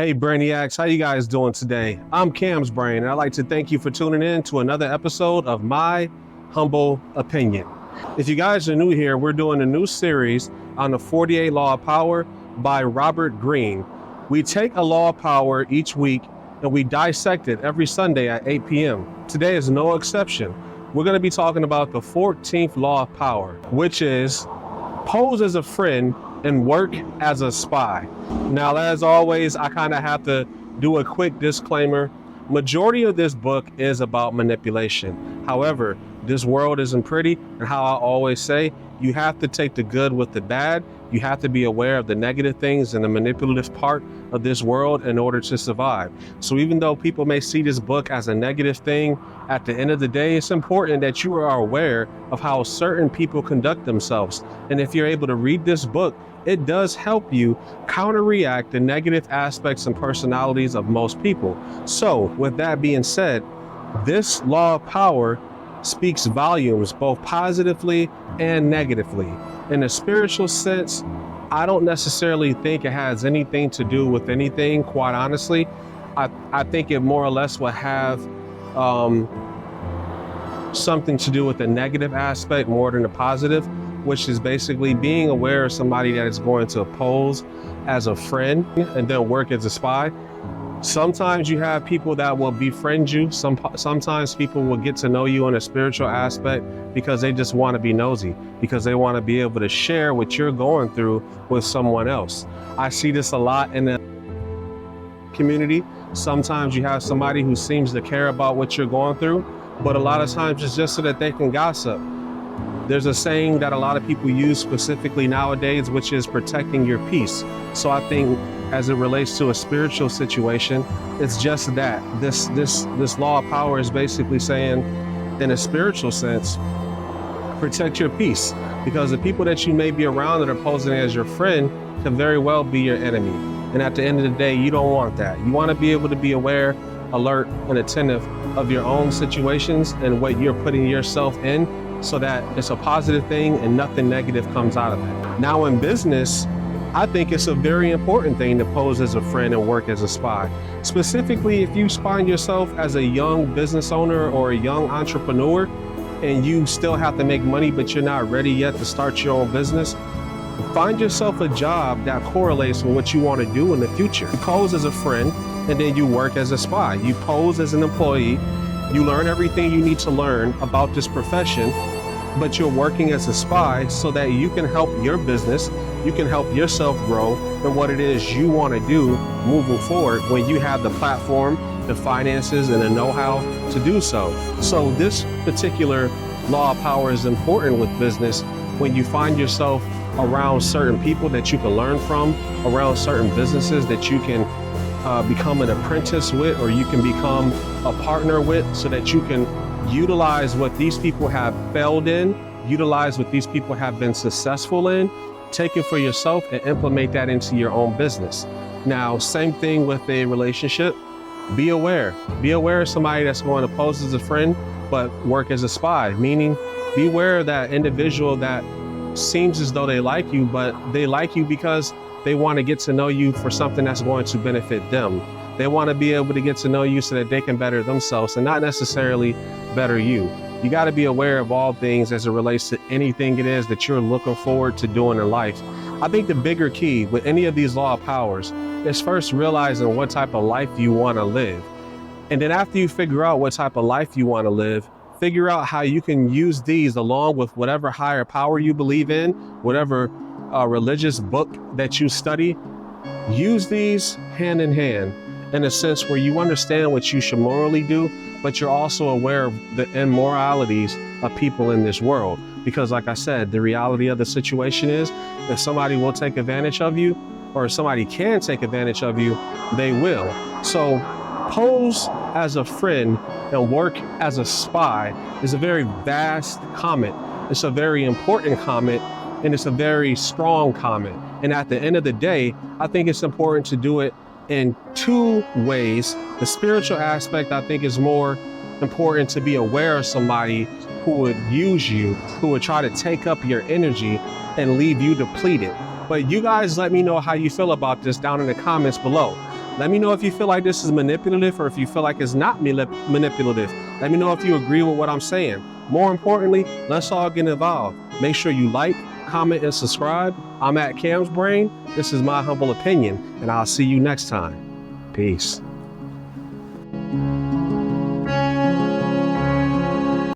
Hey Brainiacs, how you guys doing today? I'm Cam's Brain, and I'd like to thank you for tuning in to another episode of My Humble Opinion. If you guys are new here, we're doing a new series on the 48 Law of Power by Robert Greene. We take a law of power each week and we dissect it every Sunday at 8 p.m. Today is no exception. We're going to be talking about the 14th Law of Power, which is pose as a friend and work as a spy. Now, as always, I kind of have to do a quick disclaimer. Majority of this book is about manipulation. However, this world isn't pretty, and how I always say, you have to take the good with the bad. You have to be aware of the negative things and the manipulative part of this world in order to survive. So even though people may see this book as a negative thing, at the end of the day, it's important that you are aware of how certain people conduct themselves. And if you're able to read this book, it does help you counter-react the negative aspects and personalities of most people. So with that being said, this law of power speaks volumes, both positively and negatively. In a spiritual sense, I don't necessarily think it has anything to do with anything, quite honestly. I think it more or less will have something to do with the negative aspect more than the positive, which is basically being aware of somebody that is going to pose as a friend and then work as a spy. Sometimes you have people that will befriend you. Sometimes people will get to know you in a spiritual aspect because they just want to be nosy, because they want to be able to share what you're going through with someone else. I see this a lot in the community. Sometimes you have somebody who seems to care about what you're going through, but a lot of times it's just so that they can gossip. There's a saying that a lot of people use specifically nowadays, which is protecting your peace. So I think as it relates to a spiritual situation, it's just that. This law of power is basically saying, in a spiritual sense, protect your peace, because the people that you may be around that are posing as your friend can very well be your enemy. And at the end of the day, you don't want that. You want to be able to be aware, alert, and attentive of your own situations and what you're putting yourself in, so that it's a positive thing and nothing negative comes out of it. Now in business, I think it's a very important thing to pose as a friend and work as a spy. Specifically, if you find yourself as a young business owner or a young entrepreneur and you still have to make money, but you're not ready yet to start your own business, find yourself a job that correlates with what you want to do in the future. You pose as a friend and then you work as a spy. You pose as an employee. You learn everything you need to learn about this profession, but you're working as a spy so that you can help your business, you can help yourself grow in what it is you want to do moving forward when you have the platform, the finances, and the know-how to do so. So this particular law of power is important with business when you find yourself around certain people that you can learn from, around certain businesses that you can become an apprentice with, or you can become a partner with, so that you can utilize what these people have failed in, utilize what these people have been successful in, take it for yourself and implement that into your own business. Now, same thing with a relationship. Be aware of somebody that's going to pose as a friend, but work as a spy, meaning be aware of that individual that seems as though they like you, but they like you because they want to get to know you for something that's going to benefit them. They want to be able to get to know you so that they can better themselves and not necessarily better you. You got to be aware of all things as it relates to anything it is that you're looking forward to doing in life. I think the bigger key with any of these law of powers is first realizing what type of life you want to live. And then after you figure out what type of life you want to live, figure out how you can use these along with whatever higher power you believe in, whatever religious book that you study. Use these hand in hand in a sense where you understand what you should morally do, but you're also aware of the immoralities of people in this world. Because like I said, the reality of the situation is if somebody will take advantage of you, or if somebody can take advantage of you, they will. So pose as a friend and work as a spy is a very vast comment. It's a very important comment, and it's a very strong comment. And at the end of the day, I think it's important to do it in two ways. The spiritual aspect, I think, is more important to be aware of somebody who would use you, who would try to take up your energy and leave you depleted. But you guys let me know how you feel about this down in the comments below. Let me know if you feel like this is manipulative or if you feel like it's not manipulative. Let me know if you agree with what I'm saying. More importantly, let's all get involved. Make sure you like, comment, and subscribe. I'm at Cam's Brain. This is my humble opinion, and I'll see you next time. Peace.